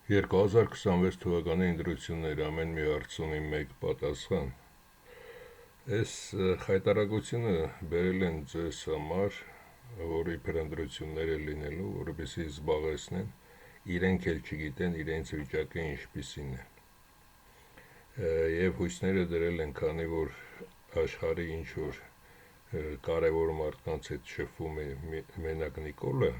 2026 թվականի ընտրություններ ամեն մի հարց ունի մեկ պատասխան։ Այս խայտարակությունը բերել են ձեզ համար, որ իբր ընտրություններ է լինելու, որպեսզի զբաղեցնեն, իրենք էլ չգիտեն իրենց վիճակը ինչպիսին է։ Եվ հույսները դրել են, քանի որ աշխարհի ինչ որ կարևոր մարդկանց հետ շփվում է մենակ Նիկոլը,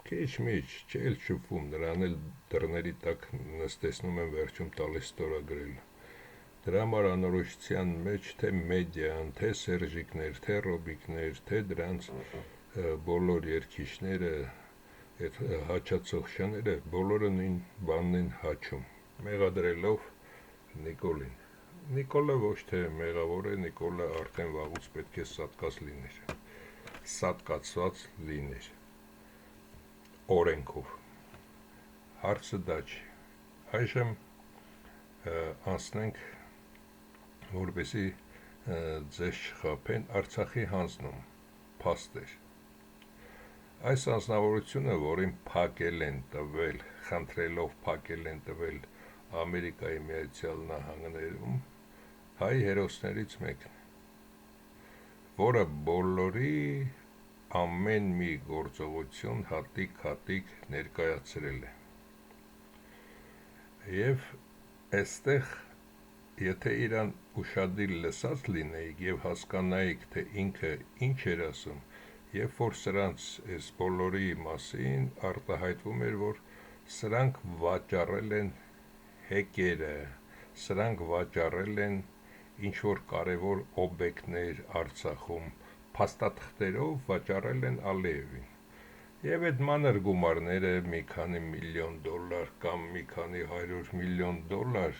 քիչ-միչ չէ շփվում, նրան էլ դռների տակ նստեցնում են վերջում տալիս ստորագրել։ Դրա համար անորոշության մեջ թե մեդիան, թե Սերժիկներ, թե Ռոբիկներ, թե դրանց բոլոր երգիչները, այդ հաչացող շները, բոլորը նույն բանն են հաչում, մեղադրելով Նիկոլին։ Նիկոլը ոչ թե մեղավոր է, Նիկոլը արդեն վաղուց պետք է սատկացված լիներ օրենքով։ Հարցը դա չի։ Այժմ անցնենք, որպեսզի ձեզ չխաբեն, Արցախի հանձնում փաստեր։ Այս անձնավորությունը, որին փակել են տվել, խնդրելով փակել են տվել Ամերիկայի Միացյալ Նահանգներում, հայ հերոսներից մեկն է, որը բոլորի ամեն մի գործողություն հատիկ-հատիկ ներկայացրել է։ Եվ այստեղ, եթե իրան ուշադիր լսած լինեիք և հասկանայիք, թե ինքը ինչ էր ասում, երբ որ սրանց այս բոլորի մասին արտահայտվում էր, որ սրանք վաճառել են հեկերը, սրանք վաճառել են ինչ-որ կարևոր օբյեկտներ Արցախում, փաստաթղթերով վաճառել են Ալիևին։ Եվ այդ մանր գումարները մի քանի միլիոն դոլար կամ մի քանի 100 միլիոն դոլար,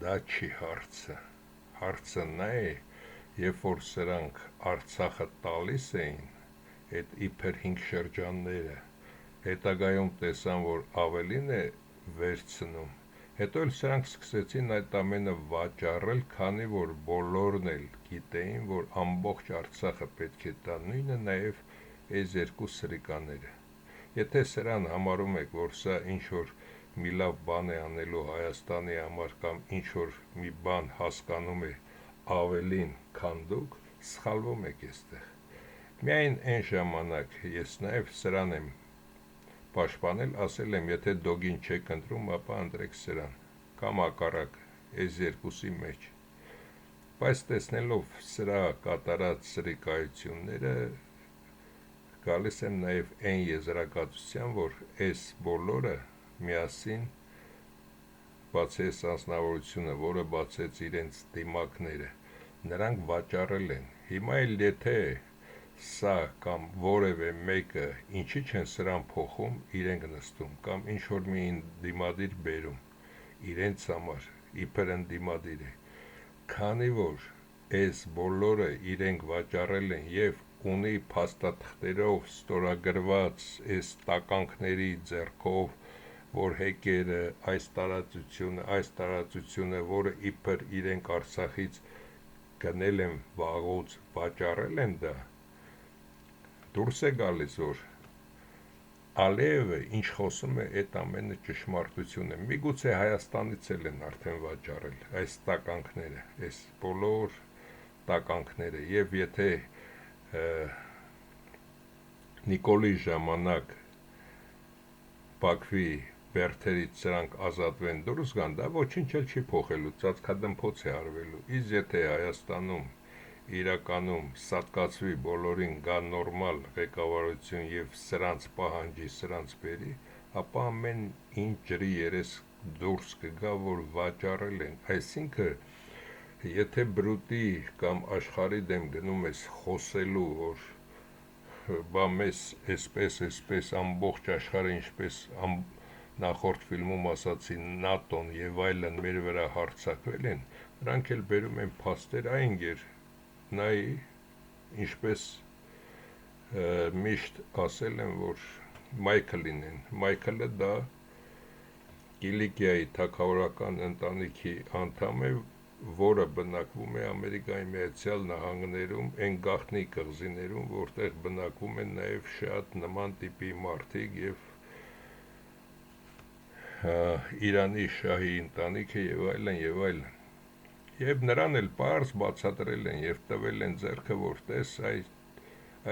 դա չի հարցը։ Հարցը նա է, երբ որ սրանք Արցախը տալիս էին, այդ իբր 5 շրջանները, հետագայում տեսան, որ ավելին է վերցնում, հետո էլ սրանք սկսեցին այդ ամենը վաճառել, քանի որ բոլորն էլ գիտեին, որ ամբողջ Արցախը պետք է տա, նույնը նաև այս երկու սրիկաները։ Եթե սրան համարում եք, որ սա ինչ-որ մի լավ բան է անելու Հայաստանի համար կամ ինչ-որ մի բան հասկանում է ավելին, քան դուք, սխալվում եք այստեղ։ Միայն այն ժամանակ ես նաև սրան եմ պաշտպանել, ասել եմ, եթե դոգին չեք ընտրում, ապա ընտրեք սրան, կամ հակառակ, այս երկուսի մեջ։ Բայց տեսնելով սրա կատարած սրիկայությունները, գալիս եմ նաև այն եզրակացության, որ այս բոլորը միասին, բացի այս անձնավորությունը, որը բացեց իրենց դիմակները, նրանք վաճառել են։ Հիմա էլ եթե սա կամ որևէ մեկը ինչի չեն սրան փոխում, իրենք նստում, կամ ինչ-որ մի դիմադիր բերում, իրենց համար, իբր ընդդիմադիր է, քանի որ այս բոլորը իրենք վաճառել են և ունի փաստաթղթերով ստորագրված այս տականքների ձեռքով, որ հեկերը, այս տարածությունը, որը իբր իրենք Արցախից գնել են վաղուց, վաճառել են դա, դուրս է գալիս, որ Ալիևը ինչ խոսում է, այդ ամենը ճշմարտություն է։ Միգուցե Հայաստանից էլ են արդեն վաճառել այս տականքները, այս բոլոր տականքները, և եթե Նիկոլի ժամանակ Բաքվի բերդերից սրանք ազատվեն, դուրս գան, դա ոչինչ էլ չի փոխելու, ծածկադմփոց է արվելու։ Իսկ եթե Հայաստանում իրականում սատկացվի, բոլորին գա նորմալ ղեկավարություն և սրանց պահանջի, սրանց բերի, ապա ամեն ինչ ջրի երես դուրս կգա, որ վաճառել են։ Այսինքն, եթե բրուտի կամ աշխարհի դեմ գնում ես խոսելու, որ բա մեզ այսպես ամբողջ աշխարհը, ինչպես նախորդ ֆիլմում ասացի, ՆԱՏՕ-ն եւ այլն մեր վրա հարձակվել են, նրանք էլ բերում են փաստեր, այնգեր նայի, ինչպես միշտ ասել են, որ Մայքլին են, Մայքլը դա Կիլիկիայի թագավորական ընտանիքի անդամ է, որը բնակվում է Ամերիկայի Միացյալ Նահանգներում, այն գաղտնի կղզիներում, որտեղ բնակվում են նաև շատ նման տիպի մարդիկ եւ Իրանի շահի ընտանիքը եւ այլն եւ այլն։ Եվ նրան էլ պարզ բացատրել են եւ տվել են ձեռքը, որ տես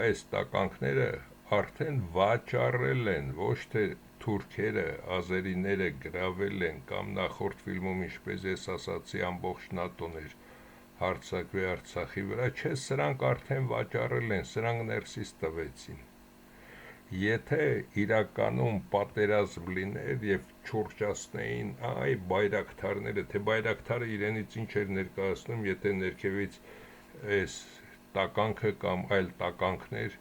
այս տականքները արդեն վաճառել են, ոչ թե թուրքերը, ազերիները գրավել են, կամ նախորդ ֆիլմում, ինչպես ես ասացի, ամբողջ ՆԱՏՕ-ն էր հարձակվի Արցախի վրա, չէ, սրանք արդեն վաճառել են, սրանք ներսից տվեցին։ Եթե իրականում պատերազմ լիներ եւ չուրջացնեին այ բայրակթարները, թե բայրակթարը իրենից ինչ էր ներկայացնում, եթե ներքևից այս տականքը կամ այլ տականքներ,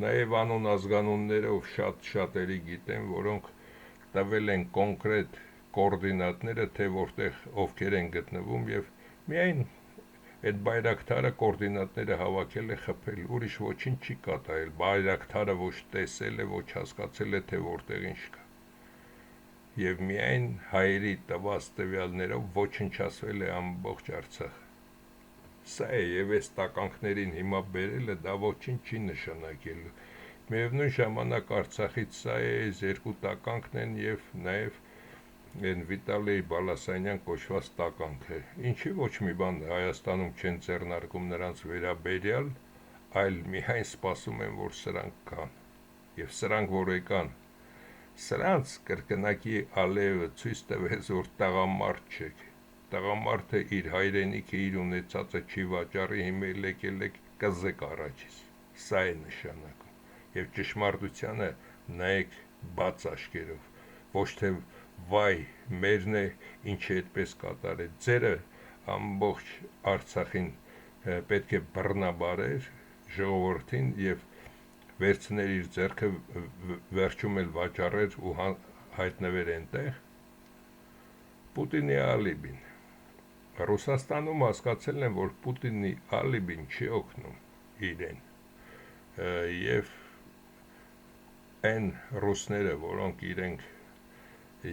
նաև անուն ազգանուններով շատերի գիտեմ, որոնք տվել են կոնկրետ կոորդինատները, թե որտեղ ովքեր են գտնվում, եւ միայն այդ բայրակթարը կոորդինատները հավաքել է, խփել, ուրիշ ոչինչ չի կատարել, բայրակթարը ոչ տեսել է, ոչ հասկացել է, թե որտեղ ինչ կա, եւ միայն հայերի տված տվյալներով ոչնչացվել է ամբողջ Արցախը։ Սա է, եւ այս տականքներին հիմա բերելը դա ոչինչ չի նշանակելու։ Միևնույն ժամանակ Արցախից սա է, այս երկու տականքն են եւ նաեւ են Վիտալի Բալասանյան կոչված տականքը, ինչի ոչ մի բան Հայաստանում չեն ձեռնարկում նրանց վերաբերյալ, այլ միայն սպասում են, որ սրանք կան, եւ սրանք որ եկան, սրանց կրկնակի Ալիևը ցույց տվեց, որ տղամարդ չեք, տղամարդը իր հայրենիքը, իր ունեցածը չի վաճառի, հիմա եկել եք կզեք առաջից, սա է նշանակում, եւ ճշմարտությանը նայեք բաց աչքերով, ոչ թե վայ, մերն է, ինչ է այդպես կատարել, ձերը ամբողջ Արցախին պետք է բռնաբարեր ժողովրդին եւ վերցներ իր ձեռքը, վերջում էլ վաճառեր ու հայտնվեր այնտեղ։ Պուտինի ալիբին։ Ռուսաստանում հասկացել են, որ Պուտինի ալիբին չի օգնում իրեն, եւ այն ռուսները, որոնք իրենք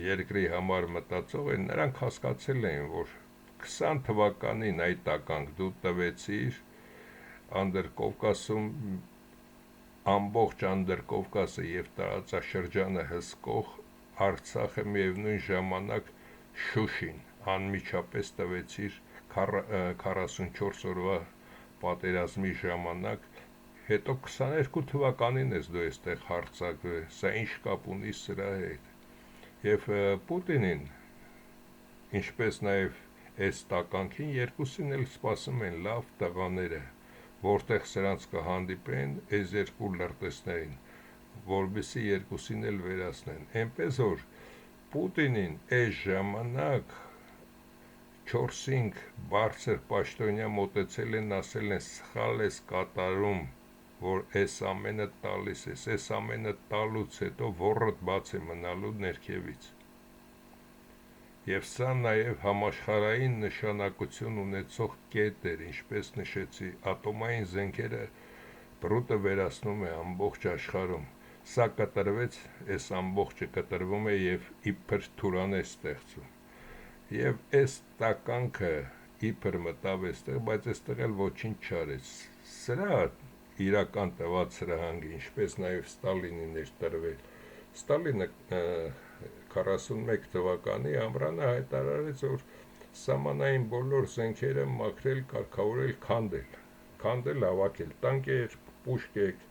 երկրի համար մտածող են, նրանք հասկացել են, որ 20 թվականին այդ տականք դու տվեցիր Անդրկովկասում, ամբողջ Անդրկովկասը եւ տարածաշրջանը հսկող Արցախը միևնույն ժամանակ Շուշին անմիջապես տվեցիր 44 օրվա պատերազմի ժամանակ, հետո 22 թվականին ես դու այստեղ հարձակվել, սա ինչ կապ ունի սրա հետ։ Եվ Պուտինին, ինչպես նաև այս տականքին, երկուսին էլ սպասում են լավ տղաները, որտեղ սրանց կհանդիպեն այս երկու լրտեսներին, որպեսզի երկուսին էլ վերացնեն։ Այնպես որ Պուտինին այս ժամանակ 4-5 բարձր պաշտոնյա մոտեցել են, ասել են սխալ ես կատարում, որ այս ամենը տալիս ես, այս ամենը տալուց հետո ոռդ բաց է մնալու ներքևից։ Եվ սա նաև համաշխարհային նշանակություն ունեցող կետ էր, ինչպես նշեցի, ատոմային զենքերը բրուտը վերացնում է ամբողջ աշխարհում։ Սա կտրվեց, այս ամբողջը կտրվում է եւ իբր թուրան է ստեղծում։ Եվ այս տականքը իբր մտավ այստեղ, բայց այստեղ էլ ոչինչ չարեց։ Սրա իրական տված սրահանգը, ինչպես նաև Ստալինին էր տրվել։ Ստալինը 41 թվականի ամռանը հայտարարեց, որ սահմանային բոլոր զենքերը մաքրել, կարգավորել, քանդել, հավաքել, տանկեր, պուշկեր,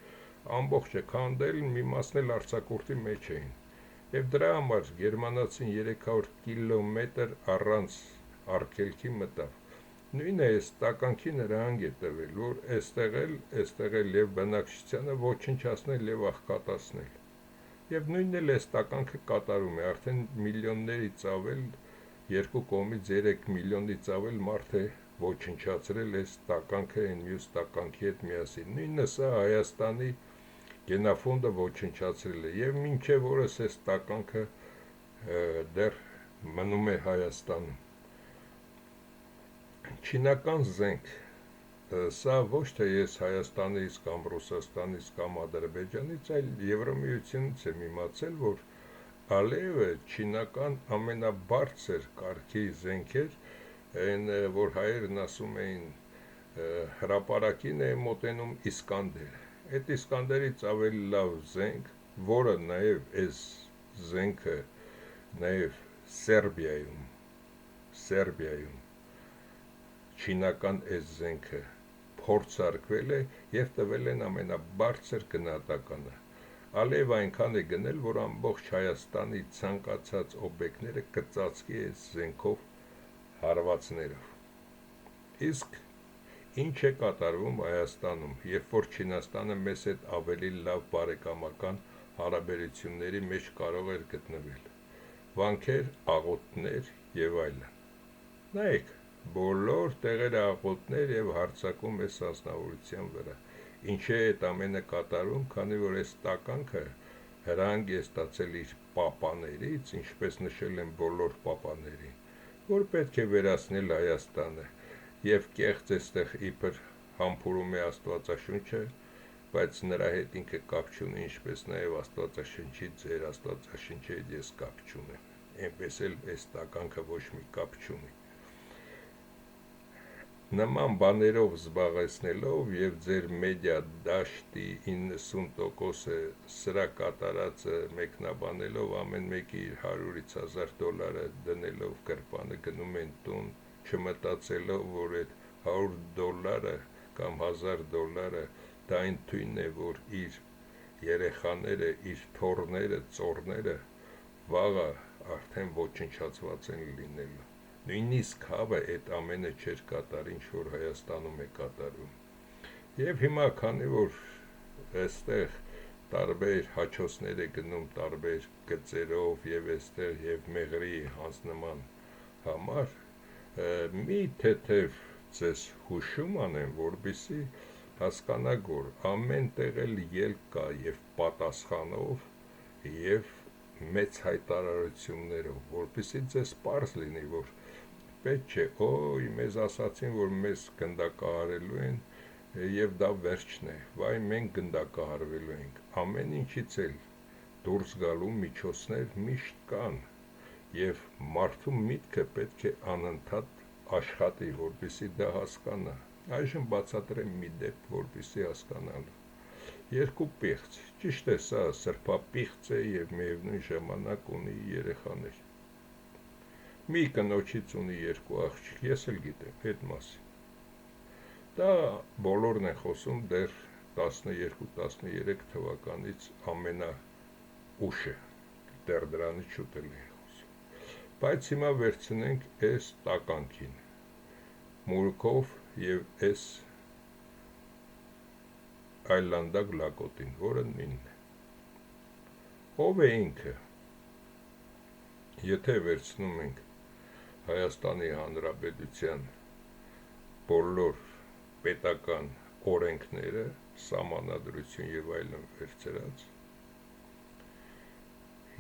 ամբողջը քանդել, մի մասն էլ արձակուրդի մեջ էին։ Եվ դրա համար գերմանացին 300 կիլոմետր առանց արգելքի մտավ։ Նույնը այս տականքի նրանք է տվել, որ այստեղ էլ եւ բնակչությանը ոչնչացնել եւ աղքատացնել։ Եվ նույնն էլ այս տականքը կատարում է, արդեն միլիոններից ավել, երկու կողմից 3 միլիոնից ավել մարդ է ոչնչացրել այս տականքը այն մյուս տականքի հետ միասին։ Նույնը սա Հայաստանի գենաֆոնդը ոչնչացրել է եւ մինչեւ օրս այս տականքը դեռ մնում է Հայաստանում։ Չինական զենք, սա ոչ թե ես Հայաստանից կամ Ռուսաստանից կամ Ադրբեջանից, այլ Եվրամիությունից եմ իմացել, որ Ալիևը չինական ամենաբարձր կարգի զենքեր այն որ հայերն ասում էին հրապարակին է մոտենում Իսկանդեր, այդ Իսկանդերից ավելի լավ զենք, որը նաև այս զենքը նաև Սերբիայում չինական այս զենքը փորձարկվել է և տվել են ամենաբարձր գնահատականը։ Ալիև այնքան է գնել, որ ամբողջ Հայաստանի ցանկացած օբյեկտները կծածկի այս զենքով հարվածներով։ Իսկ ինչ է կատարվում Հայաստանում, երբ որ Չինաստանը մեզ հետ ավելի լավ բարեկամական հարաբերությունների մեջ կարող էր գտնվել։ Վանքեր, աղոթներ և այլն։ Նայեք, բոլոր տեղերը աղոթներ և հարձակում այս անձնավորության վրա։ Ինչի է այդ ամենը կատարում, քանի որ այս տականքը հրանք է ստացել իր պապաներից, ինչպես նշել են բոլոր պապաներին, որ պետք է վերացնել Հայաստանը և կեղծ այստեղ իբր համբուրում է Աստվածաշունչը, բայց նրա հետ ինքը կապ չունի, ինչպես նաև Աստվածաշնչի ձեր Աստվածաշնչի հետ ես կապ չունեմ, այնպես էլ այս տականքը ոչ մի կապ չունի։ Նման բաներով զբաղեցնելով և ձեր մեդիա դաշտի 90%-ը սրա կատարածը մեկնաբանելով, ամեն մեկի իր $100,000 դնելով գրպանը գնում են տուն, չմտածելով, որ այդ $100 կամ $1,000 դա այն թույնն է, որ իր երեխաները, իր թոռները, ծոռները վաղը արդեն ոչնչացված են լինելու։ Նույնիսկ հավը այդ ամենը չէր կատարի, ինչ որ Հայաստանում է կատարում։ Եվ հիմա, քանի որ այստեղ տարբեր հաչոցներ է գնում տարբեր գծերով և այստեղ և մեղրի հանձնման համար, մի թեթև ձեզ հուշում անեմ, որպեսզի հասկանաք, որ ամեն տեղ էլ ելք կա և պատասխանով և մեծ հայտարարություններով, որպեսզի ձեզ պարզ լինի, որ պետք չէ, օй, մեզ ասացին, որ մեզ գնդակահարելու են և դա վերջն է, վայ, մենք գնդակահարվելու ենք։ Ամեն ինչից էլ դուրս գալու միջոցներ միշտ կան և մարդու միտքը պետք է անընդհատ աշխատի, որպեսզի դա հասկանա։ Այժմ բացատրեմ մի դեպք, որպեսզի հասկանալու։ Երկու պիղծ, ճիշտ է, սա սրբապիղծ է և միևնույն ժամանակ ունի երեխաներ։ Մի կնոջից ունի երկու աղջիկ, ես էլ գիտեմ այդ մասին։ Դա բոլորն են խոսում դեռ 12-13 թվականից ամենաուշը, դեռ դրանից շուտ էլ են խոսում։ Բայց հիմա վերցնենք այս տականքին, մուրուքով և այս այլանդակ լակոտին, որը նույնն է։ Ով է ինքը, եթե վերցնում ենք Հայաստանի Հանրապետության բոլոր պետական օրենքները, սահմանադրություն և այլն վերցրած,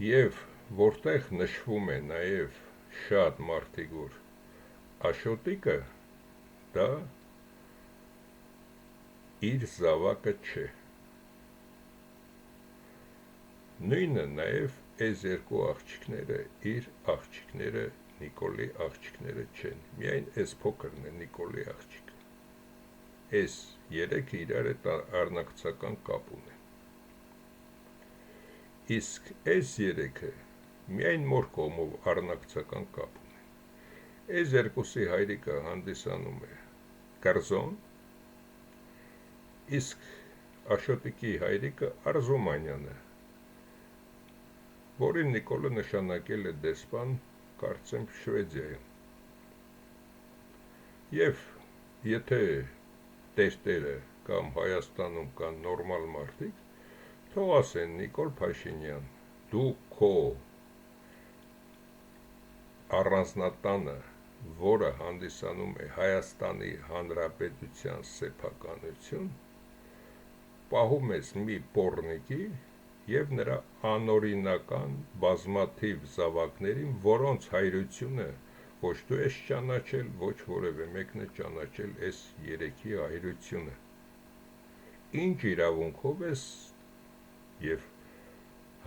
և որտեղ նշվում է նաև շատ մարդիկ, որ Աշոտիկը դա իր զավակը չէ։ Նույնը նաև այս երկու աղջիկները իր աղջիկները, Նիկոլի աղջիկները չեն, միայն այս փոքրն է Նիկոլի աղջիկը։ Այս երեքը իրար հետ առնակցական կապ ունեն։ Իսկ այս երեքը միայն մոր կողմով առնակցական կապ ունեն։ Այս երկուսի հայրիկը հանդիսանում է Կրզոն, իսկ Աշոտիկի հայրիկը Արզումանյանը, որին Նիկոլը նշանակել է դեսպան, կարծեմ Շվեդիայում։ Եվ եթե տերտերը կամ Հայաստանում կան նորմալ մարդիկ, թող ասեն Նիկոլ Փաշինյան, դու քո առանձնատանը, որը հանդիսանում է Հայաստանի Հանրապետության սեփականություն, պահում ես մի պոռնիկի և նրա անօրինական բազմաթիվ զավակներին, որոնց հայրությունը ոչ դու ես ճանաչել, ոչ որևէ մեկն է ճանաչել այս երեքի հայրությունը։ Ինչ իրավունքով ես և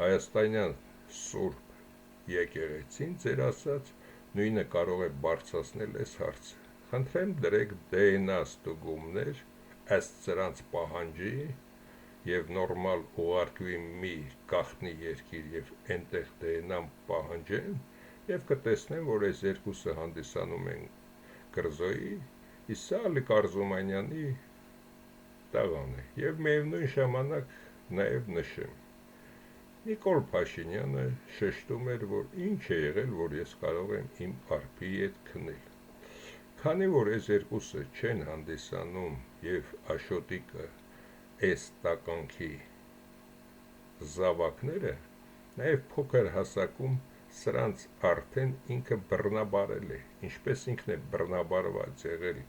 Հայաստանյան Սուրբ եկեղեցին, ձեր ասած, նույնը կարող է բարձրացնել այս հարցը։ Խնդրեմ դրեք DNA ստուգումներ ըստ սրանց պահանջի եւ նորմալ ուղարկվի մի գաղտնի երկիր եւ այնտեղ DNA-ն պահանջեն եւ կտեսնեն, որ այս երկուսը հանդիսանում են կրզոյի, իսկ սա Ալիկ Արզումանյանի տղան է։ Եվ միևնույն ժամանակ նաև նշեմ, Նիկոլ Փաշինյանը շեշտում էր, որ ինչ է եղել, որ ես կարող եմ իմ արփի հետ քնել։ Քանի որ այս երկուսը չեն հանդիսանում եւ Աշոտիկը այս տականքի զավակները, նաև փոքր հասակում սրանց արդեն ինքը բռնաբարել է, ինչպես ինքն է բռնաբարված եղել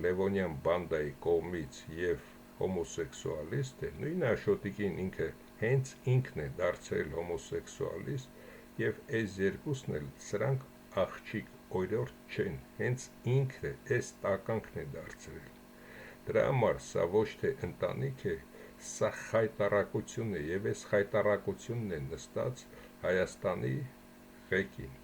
Լևոնյան բանդայի կողմից եւ հոմոսեքսուալիստ է, նույն Աշոտիկին ինքը հենց ինքն է դարձել հոմոսեքսուալիստ եւ այս երկուսն էլ սրանք աղջիկ օրորդ չեն, հենց ինքը այս տականքն է դարձրել։ Դրա համար սա ոչ թե ընտանիք է, սա խայտարակություն է եւ այս խայտարակությունն է նստած Հայաստանի ղեկին։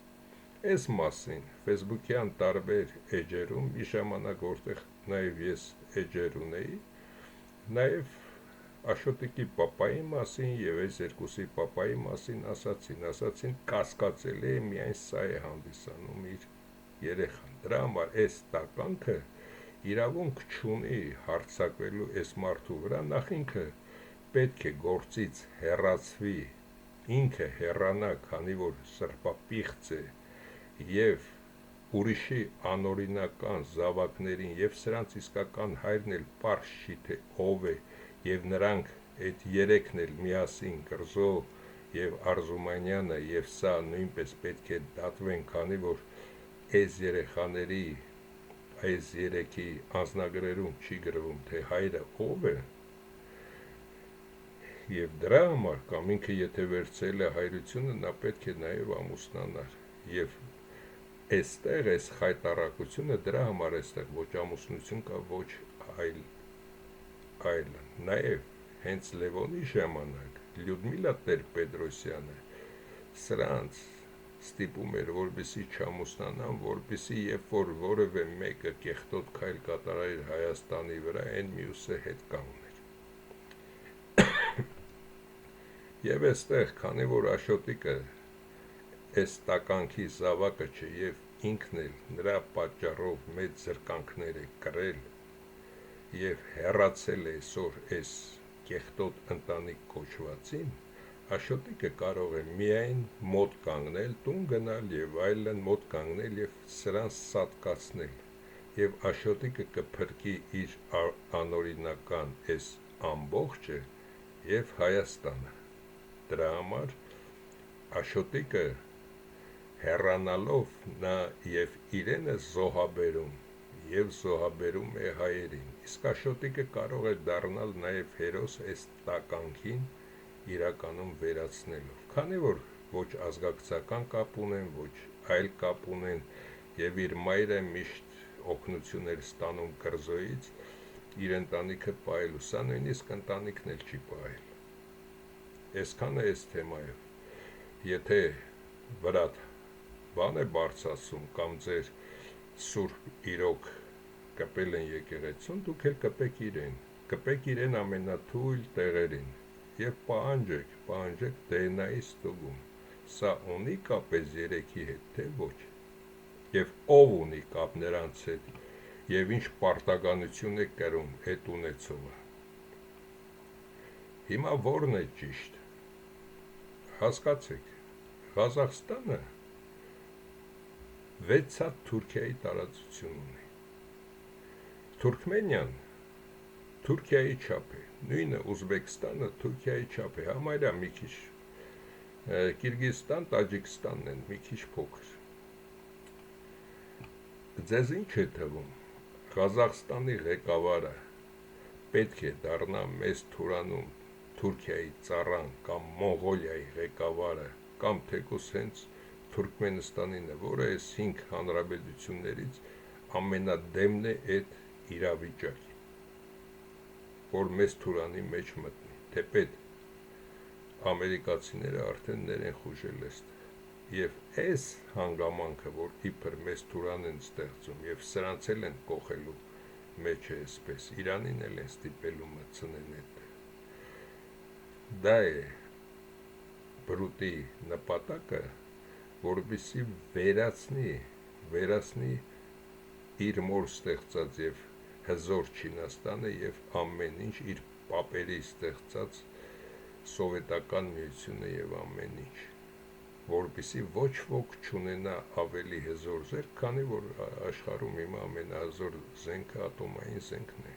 Այս մասին ֆեյսբուքյան տարբեր էջերում մի ժամանակ որտեղ նաեւ ես էջեր ունեի, նաեւ Աշոտիկի պապայի մասին եւ այս երկուսի պապայի մասին ասացին կասկածելի է միայն սա է հանդիսանում իր երեխան։ Դրա համար այս տականքը իրավունք չունի հարձակվելու այս մարդու վրա, նախ ինքը պետք է գործից հեռացվի, ինքը հեռանա, քանի որ սրբապիղծ է եւ ուրիշի անօրինական զավակներին եւ սրանց իսկական հայրն էլ պարզ չի թե ով է եւ նրանք այդ երեքն էլ միասին Կրզո եւ Արզումանյանը եւ սա նույնպես պետք է դատվեն, քանի որ այս երեխաների այս երեքի անձնագրերում չի գրվում թե հայրը ով է եւ դրա համար կամ ինքը եթե վերցրել է հայրությունը, նա պետք է նաեւ ամուսնանար եւ այստեղ այս խայտարակությունը դրա համար այստեղ ոչ ամուսնություն կա, ոչ այլ նաեւ հենց Լևոնի ժամանակ Լյուդմիլա Տեր-Պետրոսյանը սրանց ստիպում էր, որպեսի չամուսնանան, որպեսի երբ որ որևէ մեկը կեղտոտ քայլ կատարեր Հայաստանի վրա, այն մյուսը հետ կանգներ։ Եվ այստեղ, քանի որ Աշոտիկը այս տականքի զավակը չէ եւ ինքն էլ նրա պատճառով մեծ զրկանքներ է կրել եւ հեռացել է այսօր այս կեղտոտ ընտանիք կոչվածին, Աշոտիկը կարող է միայն մոտ կանգնել, տուն գնալ եւ այլն, մոտ կանգնել եւ սրանց սատկացնել եւ Աշոտիկը կփրկի իր անօրինական այս ամբողջը եւ Հայաստանը։ Դրա համար Աշոտիկը հեռանալով նա եւ իրենը զոհաբերում եւ զոհաբերում է հայերին, իսկ Աշոտիկը կարող է դառնալ նաեւ հերոս այս տականքին իրականում վերացնելով, քանի որ ոչ ազգակցական կապ ունեն, ոչ այլ կապ ունեն եւ իր մայրը միշտ օգնություն էր ստանում Կրզոյից իր ընտանիքը պահելու, սա նույնիսկ ընտանիքն էլ չի պահել։ Այսքանը այս թեմայով, եթե վրատ բան է բարձրացում կամ ձեր սուրբ իրոք կպել են եկեղեցուն, դուք էլ կպեք իրեն ամենաթույլ տեղերին եւ պահանջեք DNA-ի ստուգում, սա ունի կապ այս երեքի հետ, թե ոչ, եւ ով ունի կապ նրանց հետ եւ ինչ պարտականություն է կրում այդ ունեցողը։ Հիմա որն է ճիշտ։ Հասկացեք, Ղազախստանը 6 հատ Թուրքիայի տարածություն ունի։ Թուրքմենիան Թուրքիայի չափ է, նույնը Ուզբեկստանը Թուրքիայի չափ է, համարյա մի քիչ Կիրգիզստան, Տաջիկստանն են մի քիչ փոքր։ Ձեզ ինչ է թվում, Ղազախստանի ղեկավարը պետք է դառնա մեծ Թուրանում Թուրքիայի ծառան կամ Մոնղոլիայի ղեկավարը կամ թեկուզ հենց Թուրքմենստանինը, որը այս 5 հանրապետություններից ամենադեմն է այդ իրավիճակի, որ մեծ Թուրանի մեջ մտնի, թեպետ ամերիկացիները արդեն ներեն խուժել էստեղ։ Եվ այս հանգամանքը, որ իբր մեզ Թուրան են ստեղծում եւ սրանց էլ են կողելու մեջ է այսպես, Իրանին էլ են ստիպելու մտցնեն այդ, դա է բրուտի նպատակը, որպեսզի վերացնի իր մոր ստեղծած եւ հզոր Չինաստանը եւ ամեն ինչ իր պապերի ստեղծած սովետական միությունը եւ ամեն ինչ, որպեսզի ոչ ոք չունենա ավելի հզոր զենք, քանի որ աշխարհում հիմա ամենահզոր զենքը ատոմային զենքն է։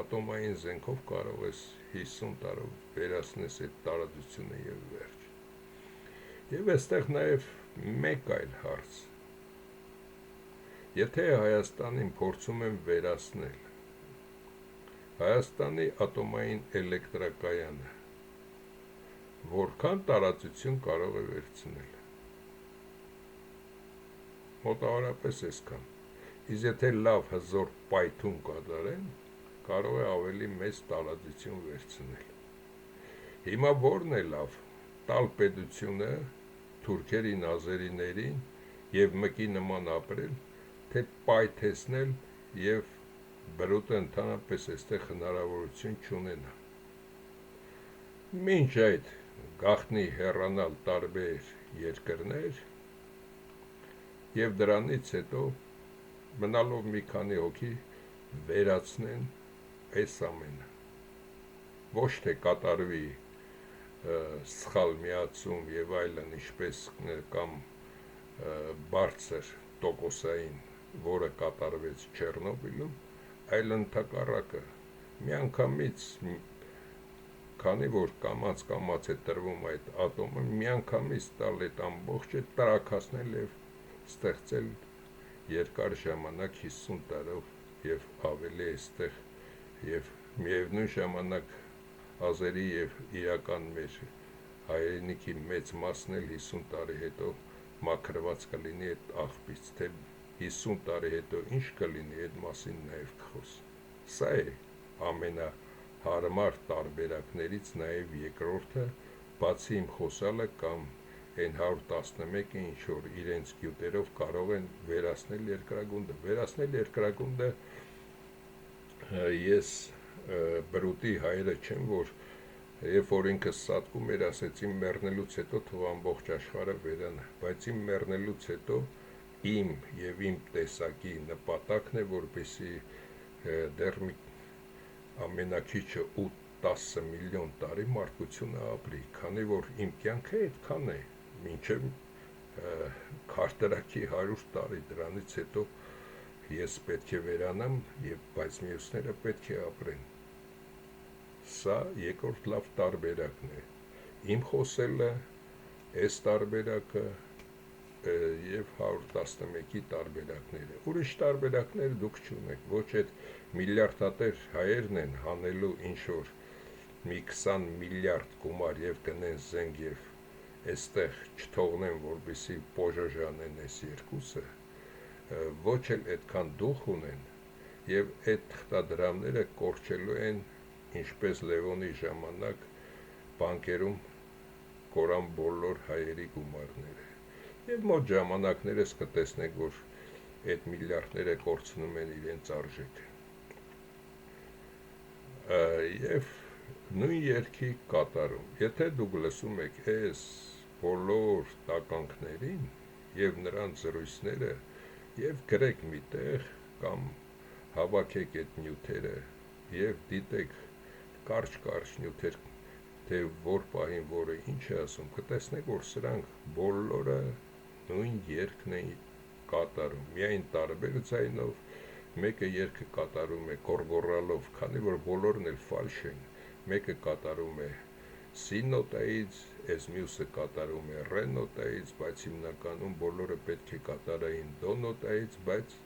Ատոմային զենքով կարող ես 50 տարով վերացնես այդ տարածությունը եւ վերջ։ Եվ այստեղ նաեւ մեկ այլ հարց. եթե Հայաստանին փորձում են վերացնել Հայաստանի ատոմային էլեկտրակայանը, որքան տարածություն կարող է վերցնել։ Մոտավորապես այսքան։ Իսկ եթե լավ հզոր պայթուն կատարեն, կարող է ավելի մեծ տարածություն վերցնել։ Հիմա որն է լավ, տալ պետությունը թուրքերին, ազերիներին եւ մկի նման ապրել, թե պայթեցնել եւ բրուտը ընդհանրապես այստեղ հնարավորություն չունենա։ Մինչ այդ գաղտնի հեռանալ տարբեր երկրներ եւ դրանից հետո մնալով մի քանի հոգի վերացնեն այս ամենը։ Ոչ թե կատարվի սխալ միացում եւ այլն, ինչպես կամ բարձր տոկոսային, որը կատարվեց Չեռնոբիլում, այլ ընդհակառակը միանգամից, քանի որ կամաց է տրվում այդ ատոմը, միանգամից տալ այդ ամբողջը, տրաքացնել եւ ստեղծել երկար ժամանակ 50 տարով եւ ավելի այստեղ եւ միևնույն ժամանակ ազերի եւ իրական մեր հայրենիքի մեծ մասն էլ 50 տարի հետո մաքրված կլինի այդ աղբից, թե 50 տարի հետո ինչ կլինի, այդ մասին նաեւ կխոսի։ Սա է ամենահարմար տարբերակներից նաեւ երկրորդը, բացի իմ խոսալը կամ այն 111-ը, ինչ որ իրենց գյուտերով կարող են վերացնել երկրագունդը, ես բրուտի հայրը չեմ, որ երբ որ ինքս սատկում էր, ասեցին մեռնելուց հետո թող ամբողջ աշխարհը վերանա, բայց իմ մեռնելուց հետո իմ եւ իմ տեսակի նպատակն է, որպեսզի դեռ ամենակիչը 8-10 միլիոն տարի մարդկությունը ապրի, քանի որ իմ կյանքը այդքան է, մինչև քարտերակի 100 տարի, դրանից հետո ես պետք է վերանամ, բայց մյուսները պետք է ապրեն։ Սա երկրորդ լավ տարբերակն է։ Իմ խոսելը, այս տարբերակը եւ 111-ի տարբերակները։ Ուրիշ տարբերակներ դուք չունեք, ոչ այդ միլիարդատեր հայերն են հանելու ինչ-որ մի 20 միլիարդ գումար եւ գնեն զենք եւ այստեղ չթողնեն, որպեսզի պոժոժանեն այս երկուսը, ոչ էլ այդքան դուխ ունեն եւ այդ թղթադրամները կորչելու են, ինչպես Լևոնի ժամանակ բանկերում կորան բոլոր հայերի գումարները։ Եվ մոտ ժամանակներս կտեսնեք, որ այդ միլիարդները կորցնում են իրենց արժեքը։ Եվ նույն երկի կատարում, եթե դուք լսում եք այս բոլոր տականքներին եւ նրանց զրույցները եւ գրեք միտեղ կամ հավաքեք այդ նյութերը եւ դիտեք կարճ նյութեր, թե որ պահին որը ինչ է ասում, կտեսնեք, որ սրանք բոլորը նույն երգն են կատարում, միայն տարբեր ձայնով, մեկը երգը կատարում է գոռգոռալով, քանի որ բոլորն էլ ֆալշ են, մեկը կատարում է սի նոտայից, այս մյուսը կատարում է ռե նոտայից, բայց հիմնականում բոլորը պետք է կատարային դո նոտայից, բայց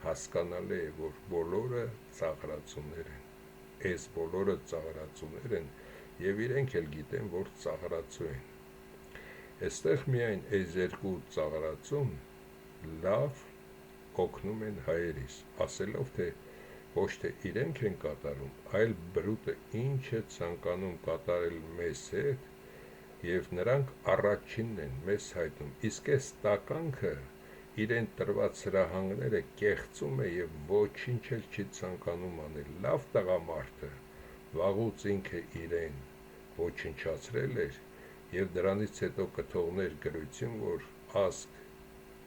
հասկանալի է, որ բոլորը ծաղրացումներ են, այս բոլորը ծաղրացումներ են եւ իրենք էլ գիտեն, որ ծաղրացու են։ Այստեղ միայն այս երկու ծաղրացում լավ օգնում են հայերիս, ասելով, թե ոչ թե իրենք են կատարում, այլ բրուտը ինչ է ցանկանում կատարել մեզ հետ, և նրանք առաջինն են մեզ հայտնում, իսկ այս տականքը իրեն տրված հրահանգները կեղծում է և ոչինչ էլ չի ցանկանում անել, լավ տղամարդը վաղուց ինքը իրեն ոչնչացրել էր և դրանից հետո կթողներ գրություն, որ ասկ,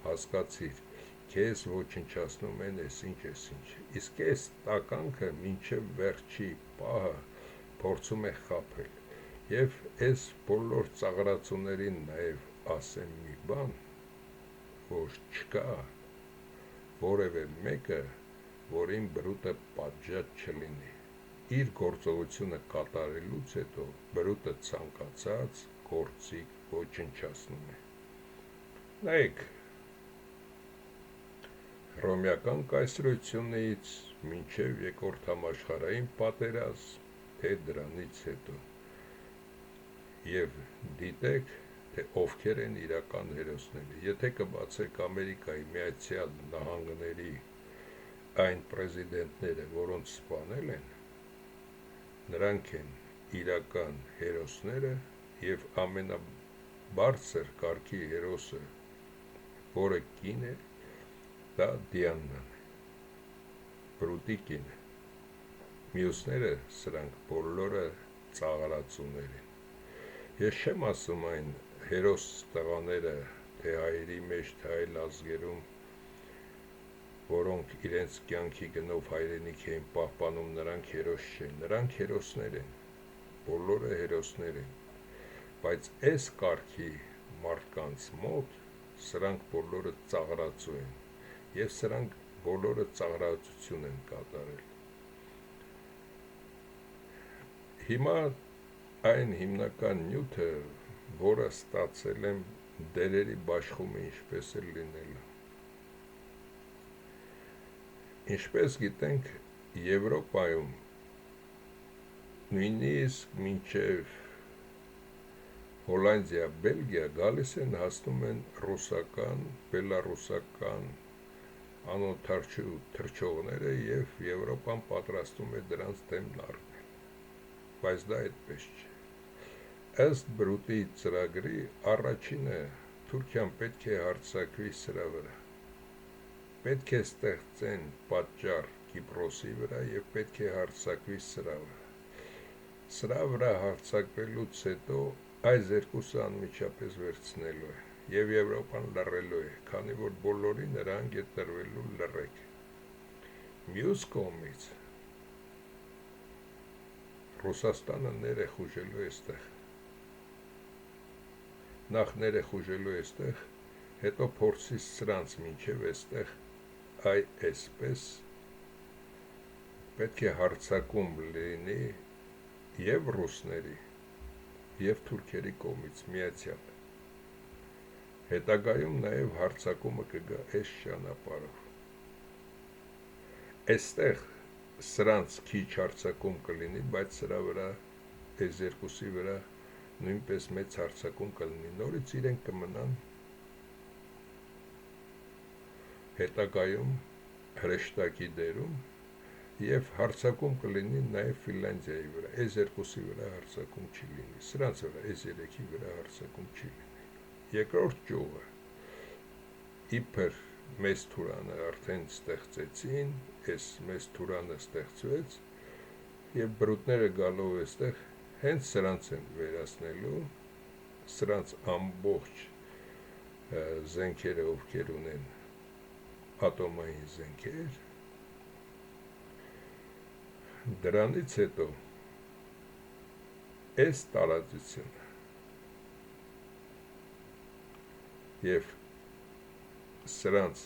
հասկացիր, քեզ ոչնչացնում են ես ինչ, իսկ այս տականքը մինչև վերջի պահը փորձում է խաբել, և այս բոլոր ծաղրացուներին նաև ասեմ մի բան, որ չկա որևէ մեկը, որին բրուտը պատժած չլինի, իր գործողությունը կատարելուց հետո բրուտը ցանկացած գործիք ոչնչացնում է։ Նայեք, Հռոմեական կայսրությունից մինչև երկրորդ համաշխարհային պատերազմ, թե դրանից հետո, և դիտեք, թե ովքեր են իրական հերոսները։ Եթե կբացեք Ամերիկայի Միացյալ Նահանգների այն պրեզիդենտները, որոնց սպանել են, նրանք են իրական հերոսները, և ամենաբարձր կարգի հերոսը, որը կին է, դա Դիանան է, բրուտի կինը, մյուսները սրանք բոլորը ծաղրացուներ են։ Ես չեմ ասում այն հերոս տղաները, թե հայերի մեջ, թե այլ ազգերում, որոնք իրենց կյանքի գնով հայրենիք էին պահպանում, նրանք հերոս չեն, նրանք հերոսներ են, բոլորը հերոսներ են, բայց այս կարգի մարդկանց մոտ սրանք բոլորը ծաղրացու են, և սրանք բոլորը ծաղրացություն են կատարել։ Հիմա այն հիմնական նյութը, որը ստացել եմ դերերի բաշխումը ինչպես է լինելու։ Ինչպես գիտենք, Եվրոպայում նույնիսկ մինչև Հոլանդիա, Բելգիա գալիս են, հասնում են ռուսական, բելառուսական անօթարչու թռչողները և Եվրոպան պատրաստում է դրանց դեմ նռնել, բայց դա այդպես չէ։ Ըստ բրուտի ծրագրի առաջինը Թուրքիան պետք է հարձակվի սրա վրա, պետք է ստեղծեն պատճառ Կիպրոսի վրա և պետք է հարձակվի սրա վրա։ Սրա վրա հարձակվելուց հետո այս երկուսը անմիջապես վերցնելու է և Եվրոպան լռելու է, քանի որ բոլորին նրանք է տրվելու լռեք։ Մյուս կողմից Ռուսաստանը ներեխ ուժելու է այստեղ, նախ ներեխ ուժելու է այստեղ, հետո փորձի սրանց մինչև այստեղ այսպես պետք է հարձակում լինի և ռուսների, և թուրքերի կողմից միացյալ։ Հետագայում նաև հարձակումը կգա այս ճանապարհով։ Այստեղ սրանց քիչ հարձակում կլինի, բայց սրա վրա, այս երկուսի վրա նույնպես մեծ հարձակում կլինի, նորից իրենք կմնան հետագայում հրեշտակի դերում, և հարձակում կլինի նաև Ֆինլանդիայի վրա, այս երկուսի վրա հարձակում չի լինի, սրանց վրա, այս երեքի վրա հարձակում չի լինի։ Երկրորդ ճյուղը, իբր մեծ թուրանը արդեն ստեղծեցին, այս մեծ թուրանը ստեղծվեց, և բրուտները գալով այստեղ հենց սրանց են վերացնելու, սրանց ամբողջ զենքերը, ովքեր ունեն ատոմային զենքեր, դրանից հետո այս տարածությունը և սրանց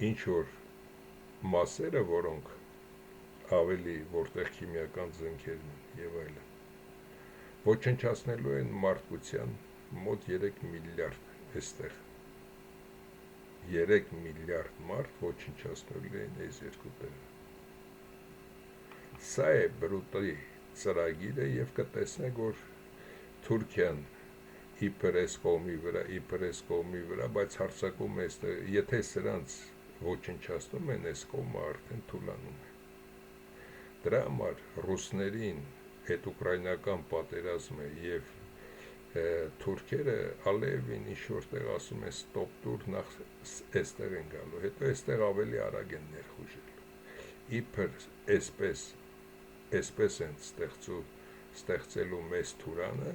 ինչ-որ մասերը, որոնք ավելի որտեղ քիմիական զենքերն են և այլն, ոչնչացնելու են մարդկության մոտ 3 միլիարդ այստեղ, 3 միլիարդ մարդ ոչնչացնելու են այս երկու տեղը։ Սա է բրուտի ծրագիրը, և կտեսնեք, որ Թուրքիան իբր այս կողմի վրա, բայց հարձակում է այստեղ, եթե սրանց ոչնչացնում են, այս կողմը արդեն թուլանում է։ Դրա համար ռուսներին այդ ուկրաինական պատերազմը և թուրքերը Ալիևին ինչ-որտեղ ասում են ստոպ տուր, նախ էստեղ են գալու, հետո էստեղ ավելի արագ են ներխուժելու, իբր էսպես են ստեղծելու մեծ թուրանը,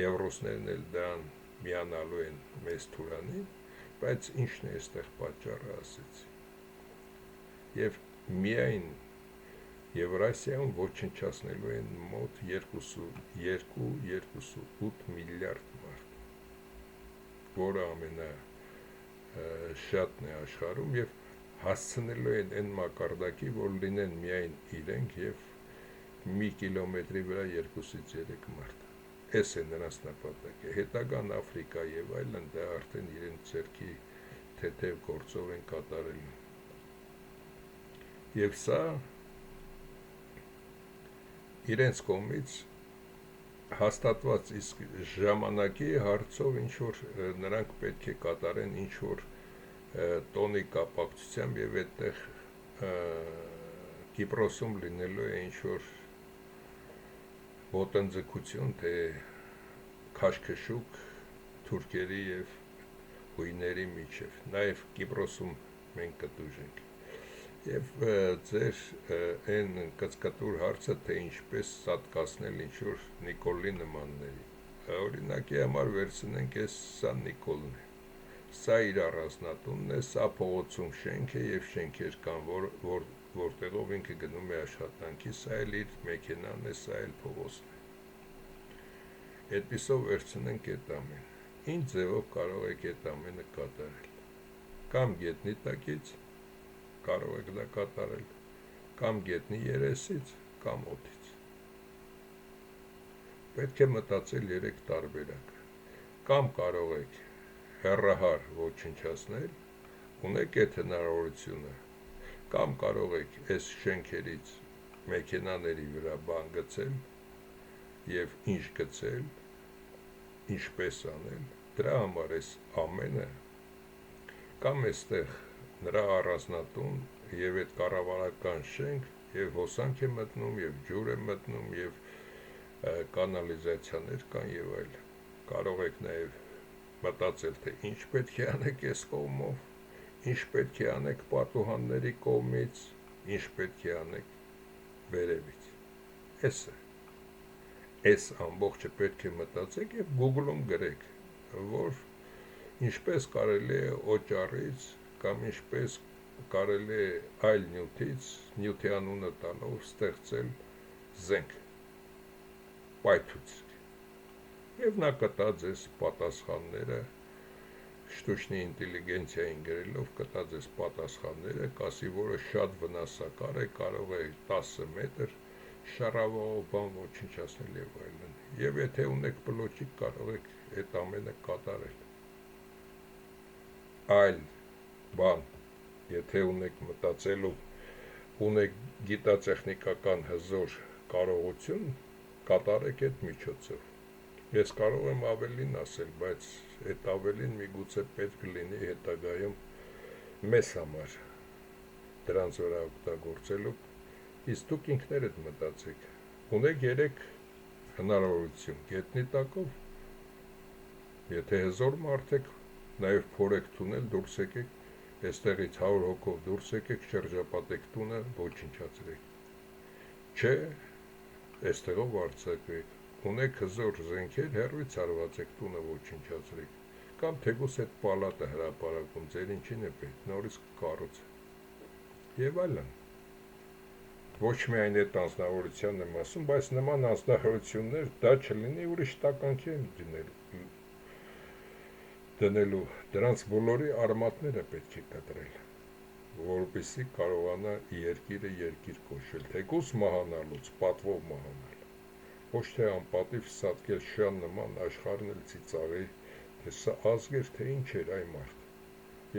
և ռուսներն էլ դրան միանալու են մեծ թուրանին, բայց ինչն է էստեղ պատճառը ասեցի, և միայն Եվրասիայում ոչնչացնելու են մոտ 2-2,8 միլիարդ մարդ, որը ամենաշատն է աշխարհում, և հասցնելու են այն մակարդակի, որ լինեն միայն իրենք և մի կիլոմետրի վրա 2-3 մարդ, այս է նրանց նպատակը, հետագան Աֆրիկա և այլն դա արդեն իրենց ձեռքի թեթև գործով են կատարելու, և սա իրենց կողմից հաստատված, իսկ ժամանակի հարցով ինչ-որ նրանք պետք է կատարեն ինչ-որ տոնի կապակցությամբ և այդտեղ Կիպրոսում լինելու է ինչ-որ ոտնձգություն, թե քաշքշուկ թուրքերի և հույների միջև, նաև Կիպրոսում մենք կտուժ ենք, և ձեր այն կծկտուր հարցը, թե ինչպես սատկացնել ինչ-որ Նիկոլի նմանների, օրինակի համար վերցնենք սա Նիկոլն է, սա իր առանձնատունն է, սա փողոցում շենք է և շենքեր կան, որտեղով ինքը գնում է աշխատանքի, սա էլ իր մեքենան է, սա էլ փողոցն է, այդպիսով վերցնենք այդ ամեն, ինչ ձևով կարող եք այդ ամենը կատարել, կամ գետնի տակից կարող եք դա կատարել, կամ գետնի երեսից, կամ օդից, պետք է մտածել 3 տարբերակ, կամ կարող եք հեռահար ոչնչացնել, ունեք այդ հնարավորությունը, կամ կարող եք այս շենքերից մեքենաների վրա բան գցել և ինչ գցել, ինչպես անել, դրա համար այս ամենը, կամ էստեղ նրա առանձնատուն և այդ կառավարական շենք և հոսանք է մտնում, և ջուր է մտնում, և կանալիզացիաներ կան և այլ, կարող եք նաև մտածել, թե ինչ պետք է անեք այս կողմով, ինչ պետք է անեք պատուհանների կողմից, ինչ պետք է անեք վերևից, այս ամբողջը պետք է մտածեք և Google-ում գրեք, որ ինչպես կարելի է օճառից կամ ինչպես կարելի է այլ նյութից, նյութի անունը տալով ստեղծել զենք, պայթուցիկ, և նա կտա ձեզ պատասխանները, շտուչնի ինտելիգենցիային գրելով կտա ձեզ պատասխանները, կասի, որը շատ վնասակար է, կարող է 10 մետր շառավղով բան ոչնչացնել և այլն, և եթե ունեք բլոճիկ կարող եք այդ ամենը կատարել, այլ բան, եթե ունեք մտածելու, ունեք գիտատեխնիկական հզոր կարողություն, կատարեք այդ միջոցով, ես կարող եմ ավելին ասել, բայց այդ ավելին միգուցե պետք լինի հետագայում մեզ համար դրանց վրա օգտագործելու, իսկ դուք ինքներդ մտածեք, ունեք 3 հնարավորություն, գետնի տակով, եթե հզոր մարդ եք, նաև փորեք թունել, դուրս եկեք, այստեղից 100 հոգով դուրս եկեք, շրջապատեք տունը, ոչնչացրեք, չէ, այստեղով արձակվեք, ունեք հզոր զենքեր, հեռվից հարվածեք տունը ոչնչացրեք, կամ թեկուզ այդ պալատը հրապարակում, ձեր ինչին է պետք, նորից կառուցեք, և այլն, ոչ միայն այդ անձնավորության եմ ասում, բայց նման անձնավորություններ դա չլինի, ուրիշ տականքի են դնելու, դրանց բոլորի արմատները պետք է կտրել, որպեսզի կարողանա երկիրը երկիր կոչել, թեկուզ մահանալուց, պատվով մահանալ, ոչ թե անպատիվ սատկել շան նման աշխարհն էլ ծիծաղի, թե սա ազգ էր, թե ինչ էր այ մարդ,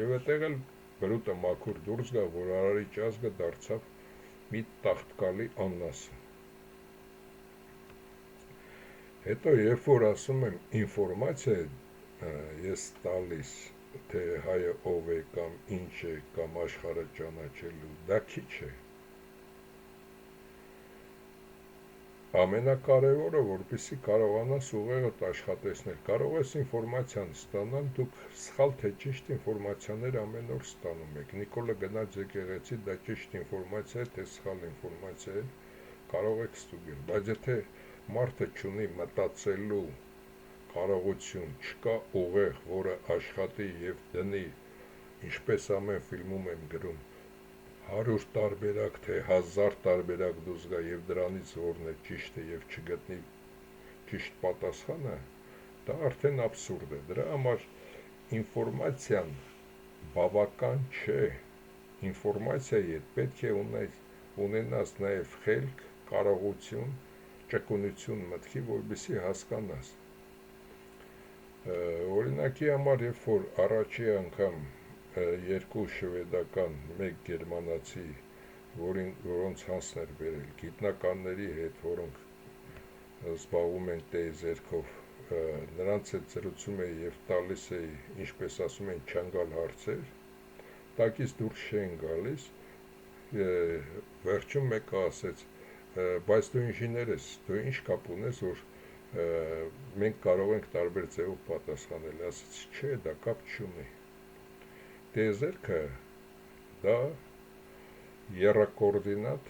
և այդտեղ էլ բրուտը մաքուր դուրս գա, որ Արարիչ ազգը դարձավ մի տաղտկալի աննասուն, հետո երբ որ ասում եմ ինֆորմացիա ես տալիս, թե հայը ով է կամ ինչ է կամ աշխարհը ճանաչելու, դա քիչ է, ամենակարևորը, որպեսզի կարողանաս ուղեղդ աշխատեցնել, կարող ես ինֆորմացիան ստանալ, դուք սխալ թե ճիշտ ինֆորմացիաներ ամեն օր ստանում եք, Նիկոլը գնաց եկեղեցի, դա ճիշտ ինֆորմացիա է, թե սխալ ինֆորմացիա է, կարող եք ստուգել, բայց եթե մարդը չունի մտածելու կարողություն, չկա ուղեղ, որը աշխատի և դնի, ինչպես ամեն ֆիլմում եմ գրում, 100 տարբերակ, թե 1000 տարբերակ դուրս գա և դրանից որն է ճիշտը և չգտնի ճիշտ պատասխանը, դա արդեն աբսուրդ է, դրա համար ինֆորմացիան բավական չէ, ինֆորմացիայի հետ պետք է ունենաս նաև խելք, կարողություն, ճկունություն մտքի, որպեսզի հասկանաս, օրինակի համար, երբ որ առաջի անգամ երկու շվեդական, մեկ գերմանացի, որոնց հանցն էր բերել, գիտնականների հետ, որոնք զբաղվում են տիեզերքով, նրանց հետ զրուցում էի և տալիս էի, ինչպես ասում են, չանգալ հարցեր, տակից դուրս չէին գալիս, վերջում մեկը ասեց, բայց դու ինժեներ ես, դու ինչ կապ ունես, որ մենք կարող ենք տարբեր ձևով պատասխանել, ասեցի, չէ, դա կապ չունի, տիեզերքը դա եռակոորդինատ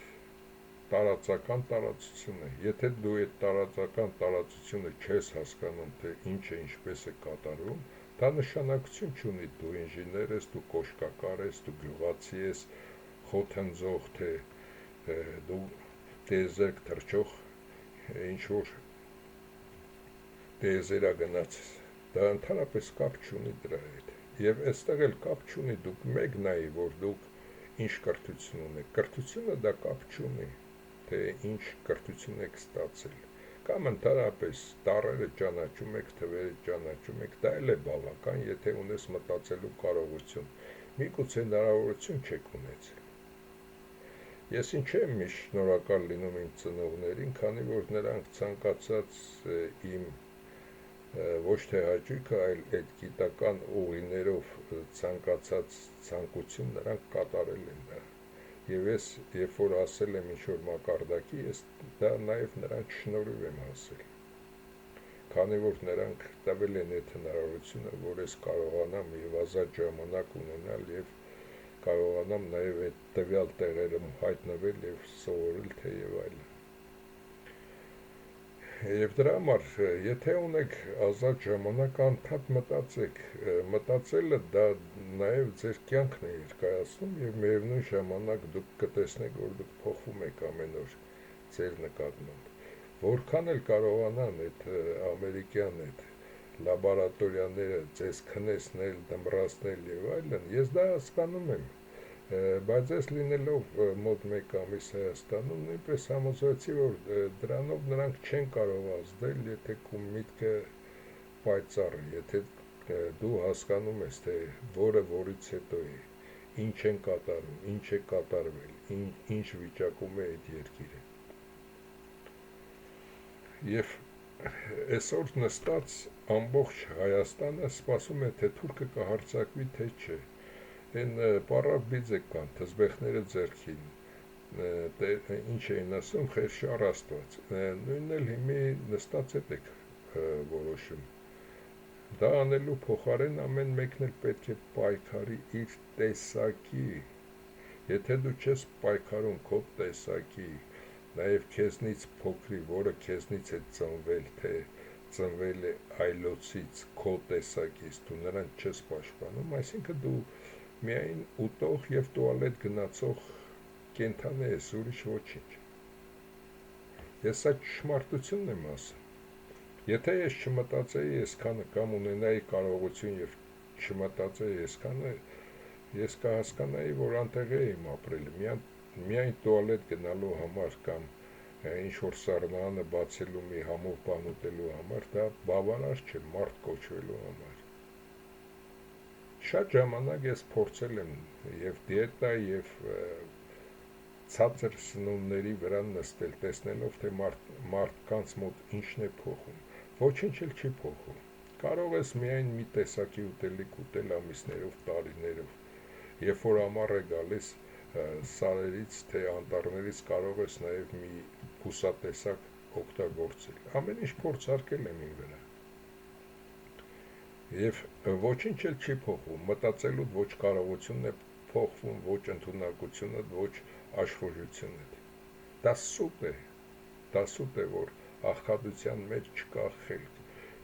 տարածական տարածություն է, եթե դու այդ տարածական տարածությունը չես հասկանում, թե ինչ է, ինչպես է կատարվում, դա նշանակություն չունի, դու ինժեներ ես, դու կոշկակար ես, դու գյուղացի ես, խոթնձող, թե դու տիեզերք թռչող ինչ-որ տիեզերագնաց ես, դա ընդհանրապես կապ չունի դրա հետ, և այստեղ էլ կապ չունի, դուք մեկ նայի, որ դուք ինչ կրթություն ունեք, կրթությունը դա կապ չունի, թե ինչ կրթություն եք ստացել, կամ ընդհանրապես տառերը ճանաչում եք, թվերը ճանաչում եք, դա էլ է բավական, եթե ունես մտածելու կարողություն, միգուցե հնարավորություն չեք ունեցել։ Ես ինչ եմ միշտ շնորհակալ լինում իմ ծնողներին, քանի որ նրանք ցանկացած իմ ոչ թե հաճույքը, այլ այդ գիտական ուղիներով ցանկացած ցանկություն նրանք կատարել են դա։ Եվ ես, երբ որ ասել եմ ինչ-որ մակարդակի, ես դա նաև նրանք շնորհիվ եմ ասել։ Քանի որ նրանք տվել են այդ հնարավորությունը, որ ես կարողանամ և ազատ ժամանակ ունենալ և կարողանամ նաև այդ տվյալ տեղերում հայտնվել և սովորել, թե և այլն։ Եվ դրա համար, եթե ունեք ազատ ժամանակ, անընդհատ մտածեք, մտածելը դա նաև ձեր կյանքն է երկարացնում և միևնույն ժամանակ դուք կտեսնեք, որ դուք փոխվում եք ամեն օր ձեր նկատմամբ։ Որքան էլ կարողանան այդ ամերիկյան այդ լաբորատորիաները ձեզ քնեցնել, դմռացնել և այլն, ես դա հասկանում եմ, բայց ես լինելով մոտ 1 ամիս Հայաստանում, նույնպես համոզվեցի, որ դրանով նրանք չեն կարող ազդել, եթե քո միտքը պայծառ է, եթե դու հասկանում ես, թե որը որից հետո է, ինչ են կատարում, ինչ է կատարվել, ինչ վիճակում է այդ երկիրը։ Եվ այսօր նստած ամբողջ Հայաստանը սպասում է, թե թուրքը կհարձակվի, թե չէ։ Այն պարապ-բիձեք կան, թզբեխները ձեռքին, ինչ էին ասում, խերշար Աստված, նույնն էլ հիմի նստած հետ եք որոշում։ Դա անելու փոխարեն ամեն մեկն էլ պետք է պայքարի իր տեսակի, եթե դու չես պայքարում քո տեսակի, նաև քեզնից փոքրի, որը քեզնից է ծնվել, թե ծնվել է այլոցից, քո տեսակից, դու նրան չես պաշտպանում, այսինքն դու միայն ուտող և տուալետ գնացող կենդանի ես, ուրիշ ոչինչ։ Ես սա ճշմարտությունն եմ ասում։ Եթե ես չմտածեի այսքանը կամ ունենայի կարողություն և չմտածեի այսքանը, ես կհասկանայի, որ անտեղի եմ ապրել, միայն տուալետ գնալու համար կամ ինչ-որ սառնարանը բացելու մի համով բան ուտելու համար, դա բավարար չէ մարդ կոչվելու համար։ Շատ ժամանակ ես փորձել եմ և դիետա և ցածր սնունդների վրա նստել, տեսնելով, թե մարդկանց մոտ ինչն է փոխում, ոչինչ էլ չի փոխում, կարող ես միայն մի տեսակի ուտելիք ուտել ամիսներով, տարիներով, երբ որ ամառ է գալիս, սարերից թե անտառներից կարող ես նաև մի բուսատեսակ օգտագործել, ամեն ինչ փորձարկել եմ իմ վրա։ Եվ ոչինչ էլ չի փոխվում, մտածելու ոչ կարողությունն է փոխվում, ոչ ընդունակությունը, ոչ աշխուժությունը։ Դա սուտ է, որ աղքատության մեջ չկա խելք։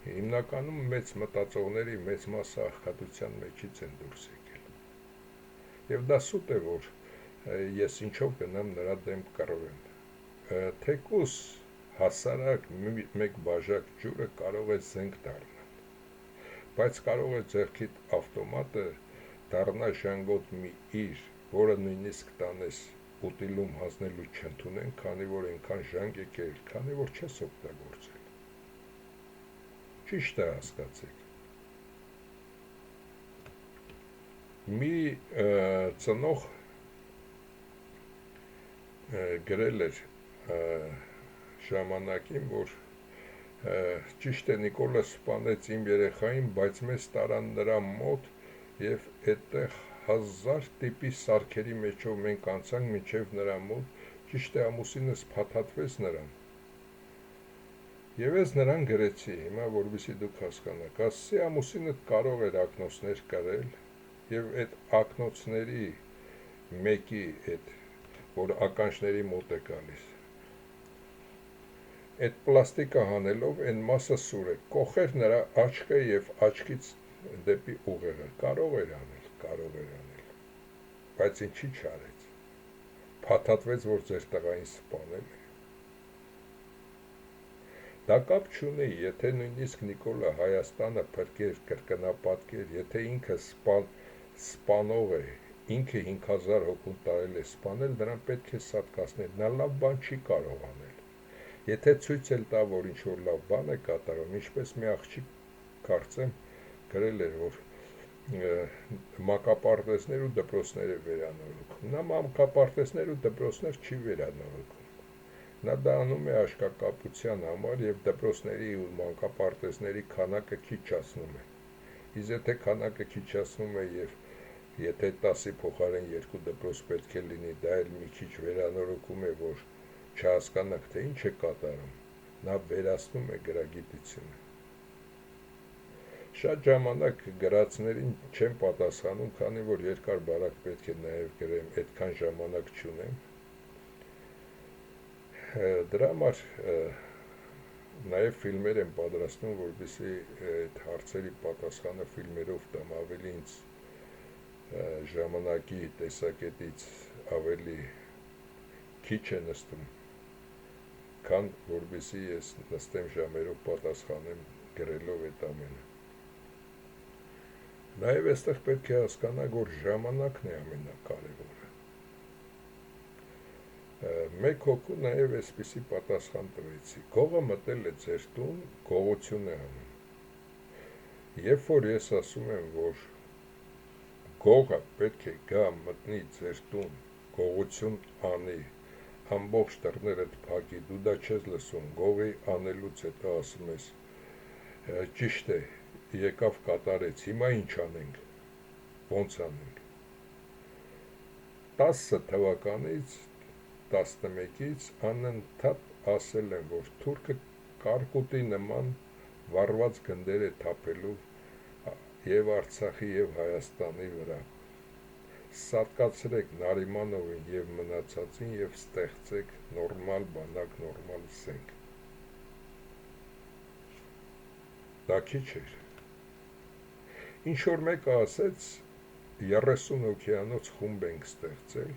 Հիմնականում մեծ մտածողների մեծ մասը աղքատության մեջից են դուրս եկել։ Եվ դա սուտ է, որ ես ինչով գնամ նրա դեմ կռվեմ։ Թեկուս հասարակ մեկ բաժակ ջուրը կարող է զենք դառնալ, բայց կարող է ձեռքիդ ավտոմատը դառնա ժանգոտ մի իր, որը նույնիսկ տանես ուտիլում հանձնելու չընդունեն, քանի որ այնքան ժանգ եկել, քանի որ չես օգտագործել։ Ճիշտ է հասկացեք։ Մի ծնող գրել էր ժամանակին, որ ճիշտ է Նիկոլը սպանեց իմ երեխային, բայց մեզ տարան նրա մոտ և այդտեղ 1000 տիպի սարքերի մեջով մենք անցանք մինչև նրա մոտ, ճիշտ է ամուսինս փաթաթվեց նրան։ Եվ ես նրան գրեցի, հիմա որպեսզի դուք հասկանաք, ասացի ամուսինդ կարող էր ակնոցներ կրել և այդ ակնոցների մեկի այդ, որ ականջների մոտ է գալիս, այդ պլաստիկը հանելով այն մասը սուրը, կոխեր նրա աչքը և աչքից դեպի ուղեղը, կարող էր անել, բայց ինչի չարեց, փաթաթվեց, որ ձեր տղային սպանել է։ Դա կապ չունի, եթե նույնիսկ Նիկոլը Հայաստանը փրկեր, կրկնապատկեր, եթե ինքը սպանող է, ինքը 5000 հոգուն տարել է սպանել, նրան պետք է սատկացնել, նա լավ բան չի կարող անել։ Եթե ցույց էլ տա, որ ինչ-որ լավ բան է կատարում, ինչպես մի աղջիկ կարծեմ գրել էր, որ մանկապարտեզներ ու դպրոցներ է վերանորոգում, նա մանկապարտեզներ ու դպրոցներ չի վերանորոգում, նա դա անում է աշկակապության համար և դպրոցների ու մանկապարտեզների քանակը քիչացնում է, իսկ եթե քանակը քիչացնում է և եթե 10-ի փոխարեն 2 դպրոց պետք է լինի, դա էլ մի քիչ վերանորոգում է, որ չհասկանաք, թե ինչ է կատարում, նա վերացնում է գրագիտությունը։ Շատ ժամանակ գրածներին չեմ պատասխանում, քանի որ երկար բարակ պետք է նաև գրեմ, այդքան ժամանակ չունեմ։ Դրա համար նաև ֆիլմեր եմ պատրաստում, որպեսզի այդ հարցերի պատասխանը ֆիլմերով տամ, ավելի ինձ ժամանակի տեսակետից ավելի քիչ է նստում, քան որպեսզի ես նստեմ ժամերով պատասխանեմ գրելով այդ ամենը։ Նաև այստեղ պետք է հասկանաք, որ ժամանակն է ամենակարևորը։ Մեկ հոգու նաև այսպիսի պատասխան տվեցի, գողը մտել է ձեր տուն, գողություն է անում։ Երբ որ ես ասում եմ, որ գողը պետք է գա մտնի ձեր տուն, գողություն անի, ամբողջ դռներդ փակի, դու դա չես լսում, գողի անելուց հետո ասում ես, ճիշտ է, եկավ կատարեց, հիմա ինչ անենք, ոնց անենք։ 10 թվականից 11-ից անընդհատ ասել եմ, որ թուրքը կարկուտի նման վառված գնդեր է թափելու և Արցախի և Հայաստանի վրա։ Սատկացրեք Նարիմանովին և մնացածին և ստեղծեք նորմալ բանակ, նորմալ զենք։ Դա քիչ էր։ Ինչ-որ մեկը ասեց, 30 հոգեանոց խումբ ենք ստեղծել,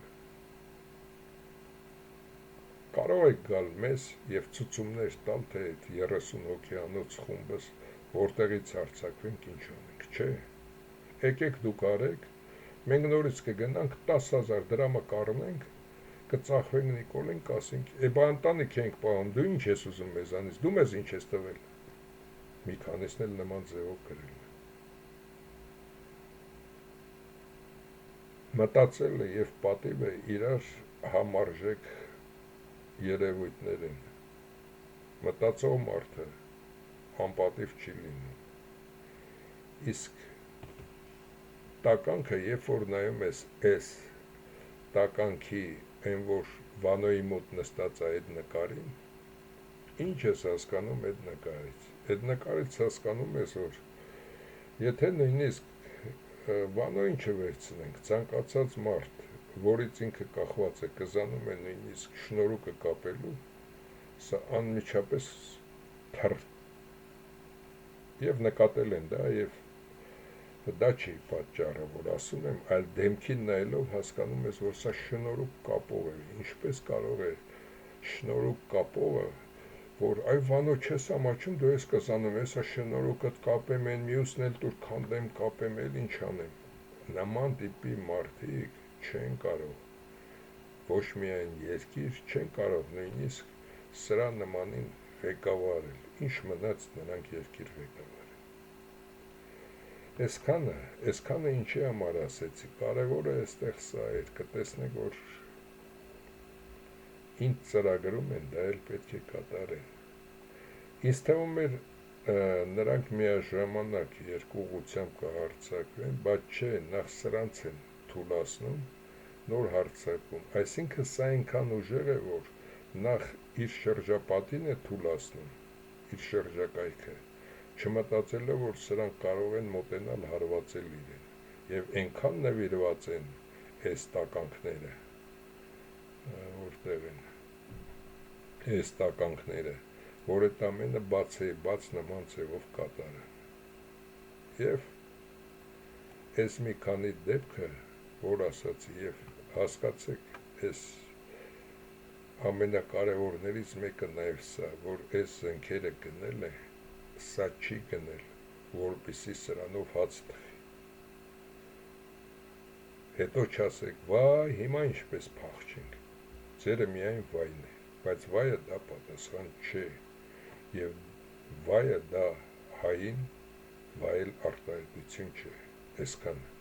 կարող եք գալ մեզ և ցուցումներ տալ, թե այդ 30 հոգեանոց խումբս որտեղից արձակվենք, ինչ անենք, չէ, եկեք դուք արեք, մենք նորից կգնանք 10,000 դրամը կառնենք, կծախվենք Նիկոլին, կասենք, բա ընտանիք ենք պահում, դու ինչ ես ուզում մեզանից, դու մեզ ինչ ես տվել, մի քանիսն էլ նման ձևով գրել է։ Մտածելը և պատիվը իրար համարժեք երևույթներ են, մտածող մարդը անպատիվ չի լինում, իսկ տականքը, երբ որ նայում ես այս տականքի, այն որ Վանոյի մոտ նստած այդ նկարին, ինչ ես հասկանում այդ նկարից։ Այդ նկարից հասկանում ես, որ եթե նույնիսկ բանո ինչը վերցնենք, ցանկացած մարդ, որից ինքը կախված է, կզանում է նույնիսկ շնորհուկը կապելու, սա անմիջապես եւ նկատել են դա, եւ դա չի պատճառը, որ ասում եմ, այլ դեմքին նայելով հասկանում ես, որ սա շնորհուկ կապող է, ինչպես կարող է շնորհուկ կապողը, որ այ վանո չես ամաչում, դու ես կզանում ես, սա շնորհուկդ կապեմ, են մյուսն էլ տուր քանդեմ, կապեմ, էլ ինչ անեմ։ Նման տիպի մարդիկ չեն կարող, ոչ միայն երկիր, չեն կարող նույնիսկ սրա նմանին ղեկավարել, ինչ մնաց նրանք երկիր ղեկավարել։ Այսքանը ինչի համար ասեցի, կարևորը այստեղ սա էր, կտեսնեք, որ ինչ ծրագրում են, դա էլ պետք է կատարեն։ Ինձ թվում էր նրանք միաժամանակ երկու ուղղությամբ կհարձակվեն, բայց չէ, նախ սրանց են թուլացնում, նոր հարձակում, այսինքն սա այնքան ուժեղ է, որ նախ իր շրջապատին է թուլացնում, իր շրջակայքը, չմտածելով, որ սրանք կարող են մոտենալ հարվածել իրեն, եւ այնքան նվիրված են այս տականքները, որտեղ են այս տականքները, որ այդ ամենը բաց նման ձևով կատարեն։ Եվ այս մի քանի դեպքը, որ ասացի, եւ հասկացեք, այս ամենակարևորներից մեկը նաեւ սա, որ այս զենքերը գնել է, սա չի գնել, որպեսզի սրանով հաց տղի։ Հետո չասեք, վայ, հիմա ինչպես փախչենք, ձերը միայն վայն է, բայց վայը դա պատասխան չէ, եւ վայը դա հային վայել արտահայտություն չէ, այսքանը։